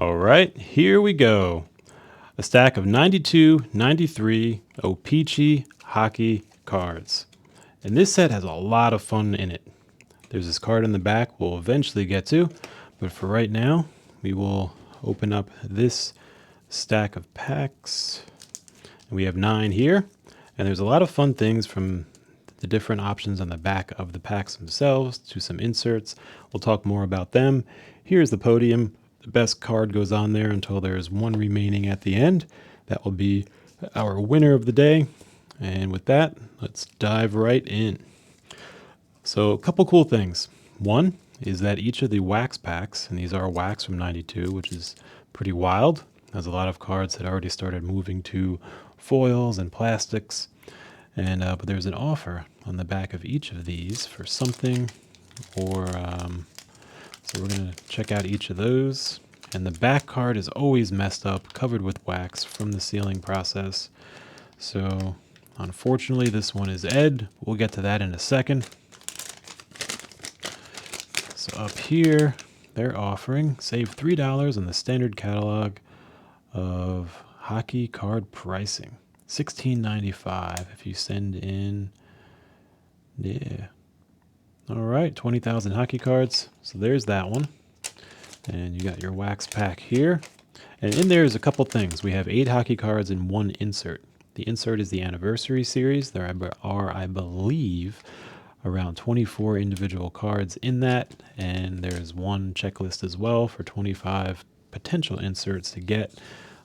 All right, here we go. A stack of 92, 93 O-Pee-Chee Hockey cards. And this set has a lot of fun in it. There's this card in the back we'll eventually get to, but for right now, we will open up this stack of packs. And we have 9 here, and there's a lot of fun things from the different options on the back of the packs themselves to some inserts. We'll talk more about them. Here's the podium. The best card goes on there until there's one remaining at the end. That will be our winner of the day. And with that, let's dive right in. So a couple cool things. One is that each of the wax packs, and these are wax from 92, which is pretty wild. There's a lot of cards that already started moving to foils and plastics. And but there's an offer on the back of each of these for something, or so we're gonna check out each of those. And the back card is always messed up, covered with wax from the sealing process. So unfortunately, this one is Ed. We'll get to that in a second. So up here, they're offering save $3 on the standard catalog of hockey card pricing. $16.95 if you send in, yeah. All right, 20,000 hockey cards. So there's that one. And you got your wax pack here. And in there is a couple things. We have 8 hockey cards and 1 insert. The insert is the anniversary series. There are, I believe, around 24 individual cards in that. And there's one checklist as well for 25 potential inserts to get.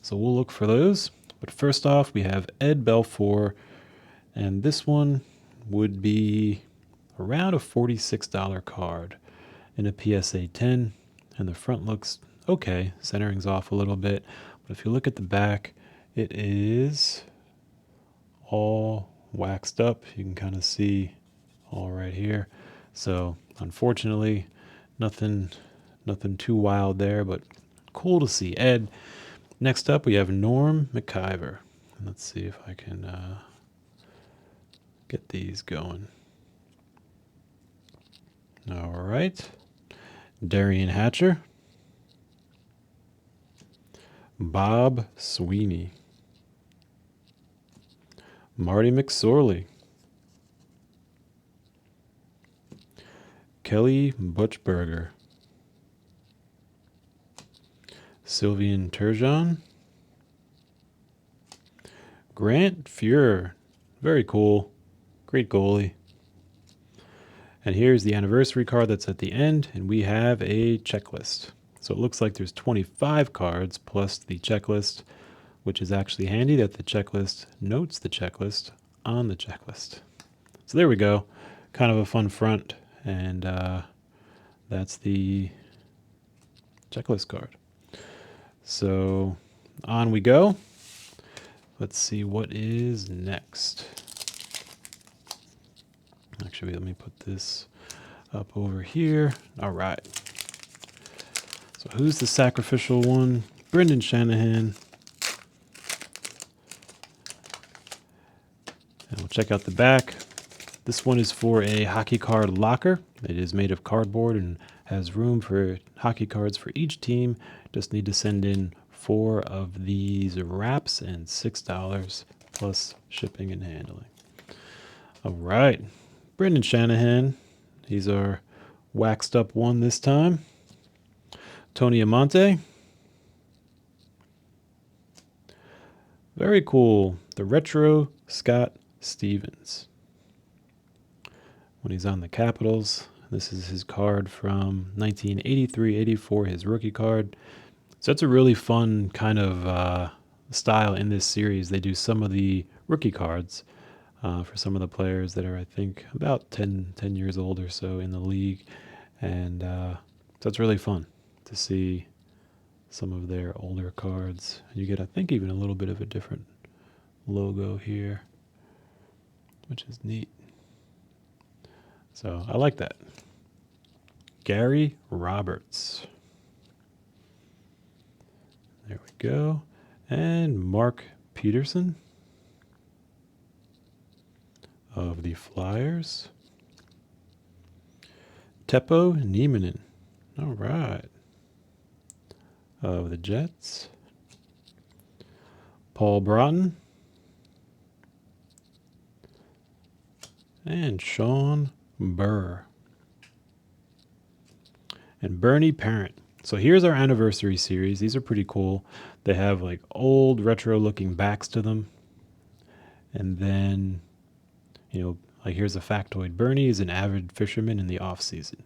So we'll look for those. But first off, we have Ed Belfour, and this one would be around a $46 card in a PSA 10, and the front looks okay. Centering's off a little bit, but if you look at the back, it is all waxed up. You can kind of see all right here. So unfortunately, nothing too wild there, but cool to see Ed. Next up, we have Norm McIver. Let's see if I can get these going. All right. Darian Hatcher. Bob Sweeney. Marty McSorley. Kelly Butchberger. Sylvian Turgeon. Grant Fuhrer. Very cool. Great goalie. And here's the anniversary card that's at the end, and we have a checklist. So it looks like there's 25 cards plus the checklist, which is actually handy that the checklist notes the checklist on the checklist. So there we go. Kind of a fun front, and that's the checklist card. So on we go. Let's see what is next. Actually, let me put this up over here. All right. So who's the sacrificial one? Brendan Shanahan. And we'll check out the back. This one is for a hockey card locker. It is made of cardboard and has room for hockey cards for each team. Just need to send in 4 of these wraps and $6 plus shipping and handling. All right. Brendan Shanahan. He's our waxed up one this time. Tony Amonte. Very cool. The retro Scott Stevens. When he's on the Capitals. This is his card from 1983-84, his rookie card. So that's a really fun kind of style in this series. They do some of the rookie cards for some of the players that are, I think, about 10 years old or so in the league. And so it's really fun to see some of their older cards. You get, I think, even a little bit of a different logo here, which is neat. So I like that. Gary Roberts. There we go. And Mark Peterson of the Flyers. Teppo Nieminen. All right. of the Jets. Paul Broughton. And Sean Burr. And Bernie Parent. So here's our anniversary series. These are pretty cool. They have like old retro looking backs to them. And then, like here's a factoid. Bernie is an avid fisherman in the off season.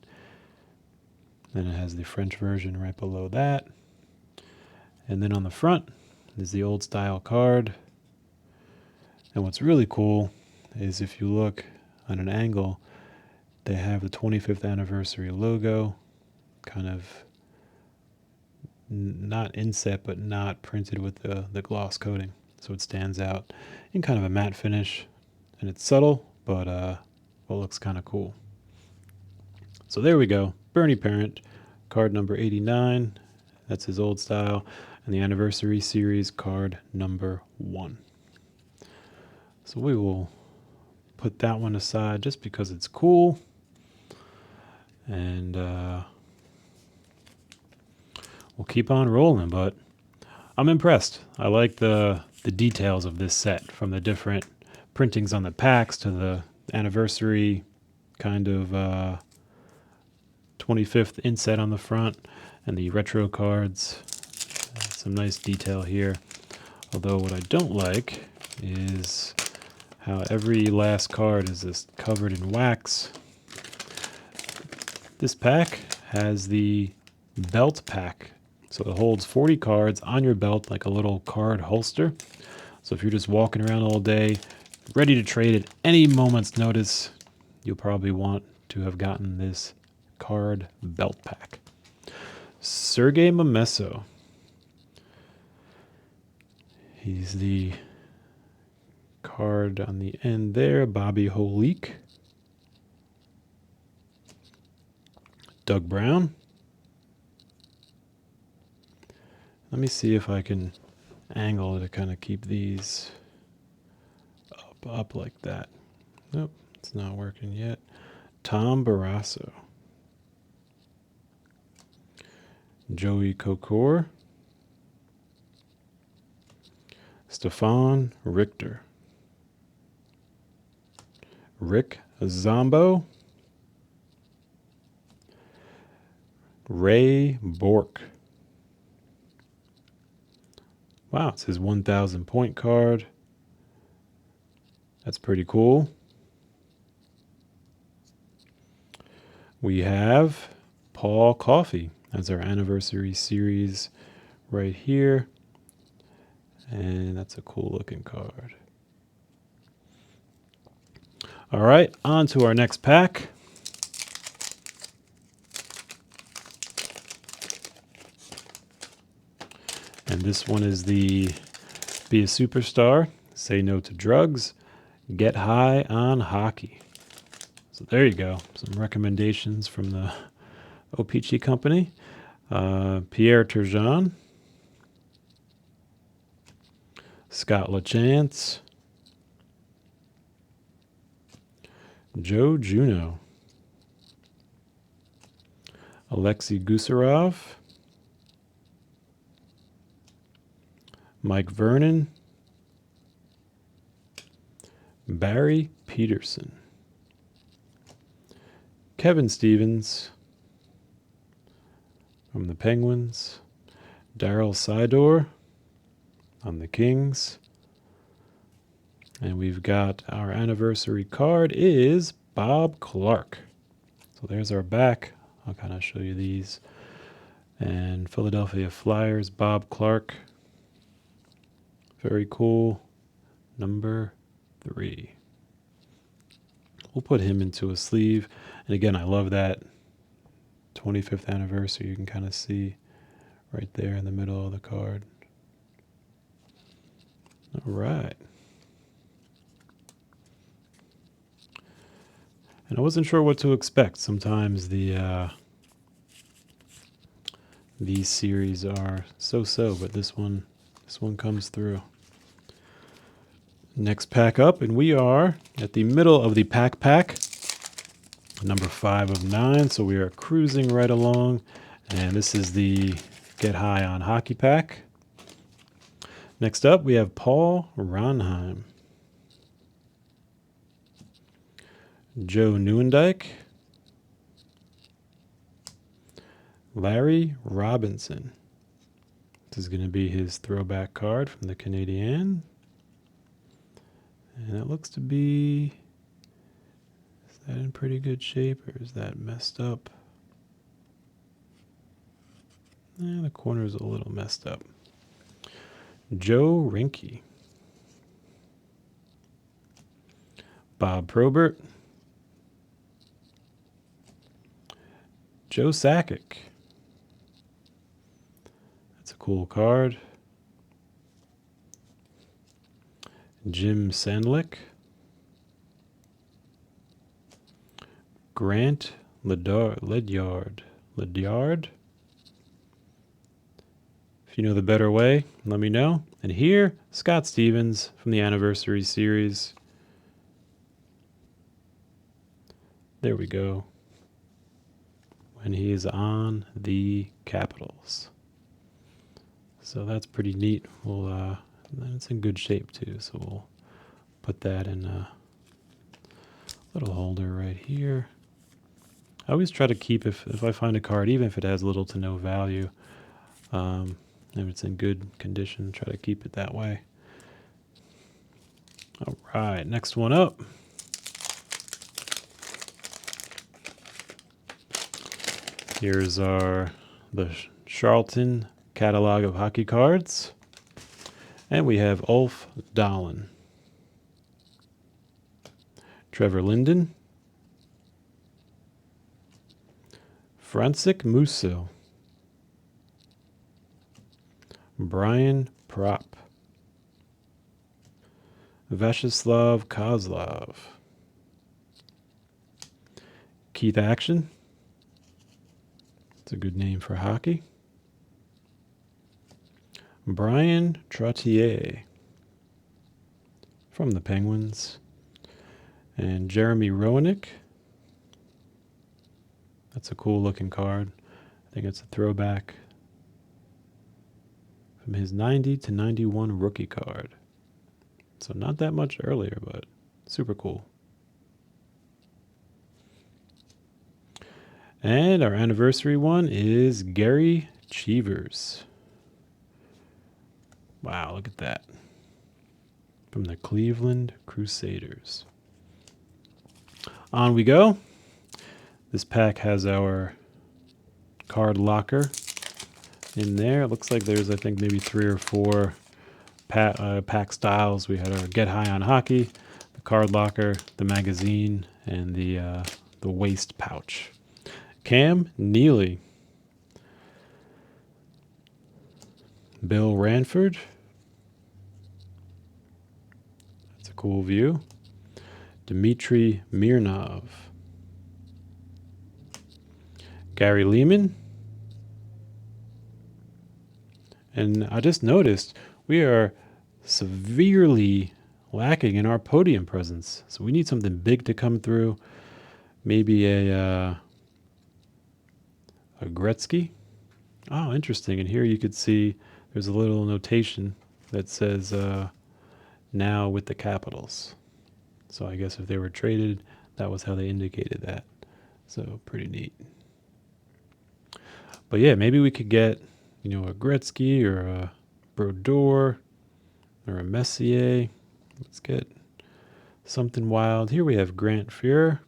Then it has the French version right below that. And then on the front is the old style card. And what's really cool is if you look on an angle, they have the 25th anniversary logo, kind of not inset, but not printed with the gloss coating. So it stands out in kind of a matte finish, and it's subtle, but it looks kind of cool. So there we go. Bernie Parent, card number 89. That's his old style. And the anniversary series, card number 1. So we will put that one aside just because it's cool. And we'll keep on rolling, but I'm impressed. I like the details of this set, from the different printings on the packs to the anniversary kind of 25th inset on the front, and the retro cards. Some nice detail here. Although what I don't like is how every last card is just covered in wax. This pack has the belt pack. So it holds 40 cards on your belt like a little card holster. So if you're just walking around all day, ready to trade at any moment's notice, you'll probably want to have gotten this card belt pack. Sergei Momesso. He's the card on the end there. Bobby Holik. Doug Brown. Let me see if I can angle to kind of keep these up like that. Nope, it's not working yet. Tom Barrasso. Joey Kokor. Stefan Richter. Rick Zombo. Ray Bork. Wow, it's his 1,000 point card. That's pretty cool. We have Paul Coffey as our anniversary series right here. And that's a cool looking card. All right, on to our next pack. And this one is the Be a Superstar, Say No to Drugs, Get High on Hockey. So there you go. Some recommendations from the O-Pee-Chee company. Pierre Turgeon. Scott LaChance. Joe Juno. Alexei Gusarov. Mike Vernon. Barry Peterson. Kevin Stevens from the Penguins. Daryl Sydor on the Kings. And we've got our anniversary card is Bob Clark. So there's our back. I'll kind of show you these. And Philadelphia Flyers, Bob Clark. Very cool. Number 3. We'll put him into a sleeve. And again, I love that 25th anniversary. You can kind of see right there in the middle of the card. All right. And I wasn't sure what to expect. Sometimes these series are so-so, but this one comes through. Next pack up, and we are at the middle of the pack, number 5 of 9. So we are cruising right along, and this is the Get High on Hockey pack. Next up, we have Paul Ronheim, Joe Nieuwendyk, Larry Robinson. This is going to be his throwback card from the Canadiens. And it looks to be, is that in pretty good shape or is that messed up? The corner is a little messed up. Joe Rinke, Bob Probert, Joe Sakic. That's a cool card. Jim Sandlick, Grant Ledyard. If you know the better way, let me know. And here, Scott Stevens from the Anniversary Series. There we go. When he is on the Capitals. So that's pretty neat. We'll it's in good shape too, so we'll put that in a little holder right here. I always try to keep, if I find a card, even if it has little to no value, if it's in good condition, try to keep it that way. All right, next one up. Here's the Charlton catalog of hockey cards. And we have Ulf Dahlen, Trevor Linden, Francis Musso, Brian Propp, Vyacheslav Kozlov, Keith Action. It's a good name for hockey. Brian Trottier from the Penguins. And Jeremy Roenick. That's a cool looking card. I think it's a throwback from his 90 to 91 rookie card. So not that much earlier, but super cool. And our anniversary one is Gary Cheevers. Wow, look at that. From the Cleveland Crusaders. On we go. This pack has our card locker in there. It looks like there's, I think, maybe 3 or 4 pack styles. We had our Get High on Hockey, the card locker, the magazine, and the waist pouch. Cam Neely, Bill Ranford. That's a cool view. Dmitry Mirnov, Gary Lehman. And I just noticed we are severely lacking in our podium presence. So we need something big to come through. Maybe a Gretzky. Oh, interesting. And here you could see there's a little notation that says now with the Capitals. So I guess if they were traded, that was how they indicated that. So pretty neat. But yeah, maybe we could get, a Gretzky or a Brodeur or a Messier. Let's get something wild. Here we have Grant Fuhrer.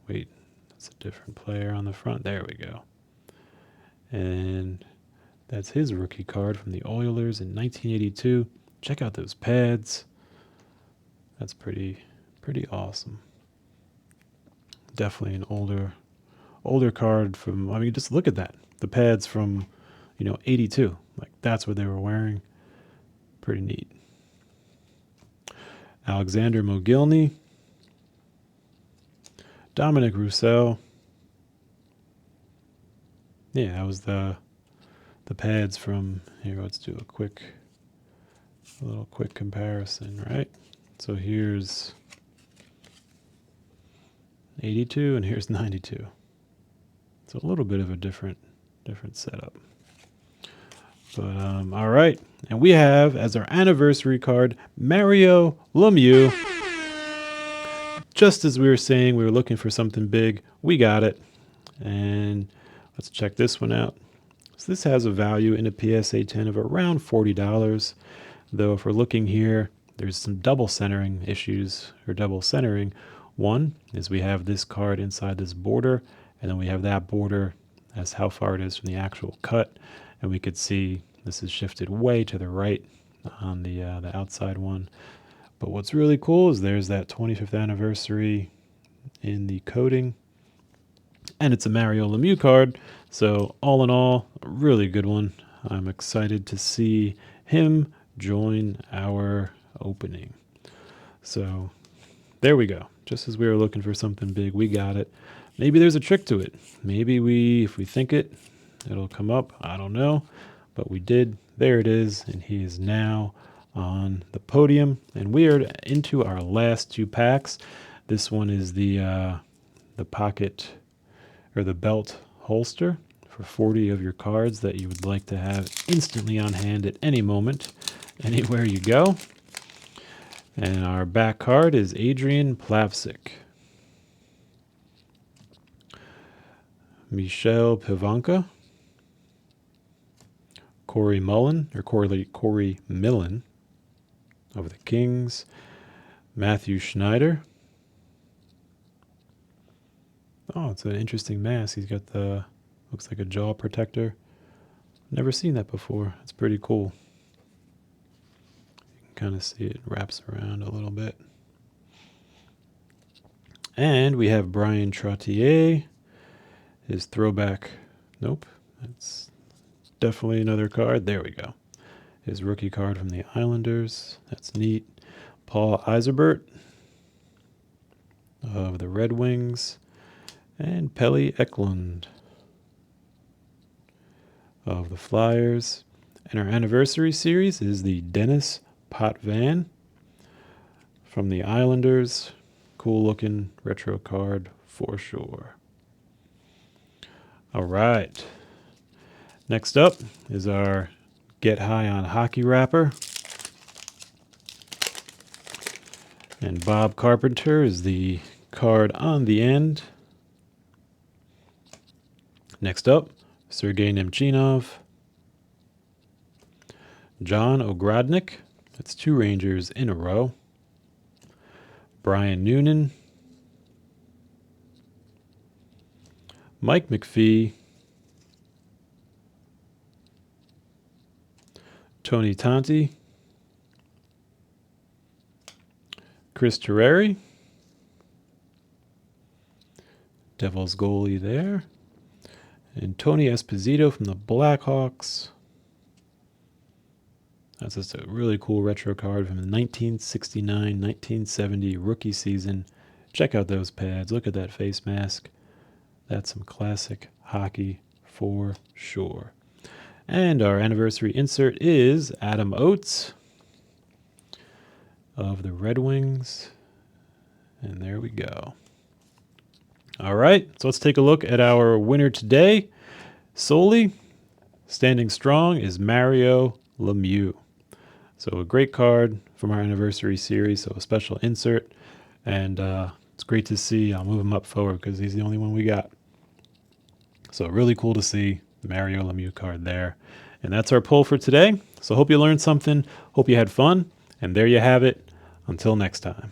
Wait, that's a different player on the front. There we go. And that's his rookie card from the Oilers in 1982. Check out those pads. That's pretty awesome. Definitely an older card from, just look at that. The pads from, 82. Like, that's what they were wearing. Pretty neat. Alexander Mogilny. Dominic Rousseau. Yeah, that was the pads from, here, let's do a little quick comparison, right? So here's 82 and here's 92. So a little bit of a different setup. But all right, and we have as our anniversary card Mario Lemieux. Just as we were saying, we were looking for something big. We got it, and let's check this one out. So this has a value in a PSA 10 of around $40. Though if we're looking here, there's some double centering issues, or double centering. One is we have this card inside this border, and then we have that border as how far it is from the actual cut. And we could see this is shifted way to the right on the outside one. But what's really cool is there's that 25th anniversary in the coating. And it's a Mario Lemieux card. So all in all, a really good one. I'm excited to see him join our opening. So there we go. Just as we were looking for something big, we got it. Maybe there's a trick to it. Maybe if we think it, it'll come up. I don't know. But we did. There it is. And he is now on the podium. And we are into our last two packs. This one is the pocket or the belt holster for 40 of your cards that you would like to have instantly on hand at any moment, anywhere you go. And our back card is Adrian Plavsic, Michel Pivanka, Corey Millen of the Kings, Matthew Schneider. Oh, it's an interesting mask. He's got looks like a jaw protector. Never seen that before. It's pretty cool. You can kind of see it wraps around a little bit. And we have Brian Trottier, his throwback. Nope, that's definitely another card. There we go. His rookie card from the Islanders. That's neat. Paul Eiserbert of the Red Wings. And Pelle Eklund of the Flyers. And our anniversary series is the Dennis Potvin from the Islanders. Cool looking retro card for sure. All right. Next up is our Get High on Hockey wrapper. And Bob Carpenter is the card on the end. Next up, Sergei Nemchinov, John Ogrodnik, that's two Rangers in a row, Brian Noonan, Mike McPhee, Tony Tonti, Chris Terreri, Devils goalie there, and Tony Esposito from the Blackhawks. That's just a really cool retro card from the 1969-1970 rookie season. Check out those pads. Look at that face mask. That's some classic hockey for sure. And our anniversary insert is Adam Oates of the Red Wings. And there we go. All right, so let's take a look at our winner today. Solely standing strong is Mario Lemieux. So a great card from our anniversary series, so a special insert. And it's great to see. I'll move him up forward because he's the only one we got. So really cool to see the Mario Lemieux card there. And that's our pull for today. So hope you learned something. Hope you had fun. And there you have it. Until next time.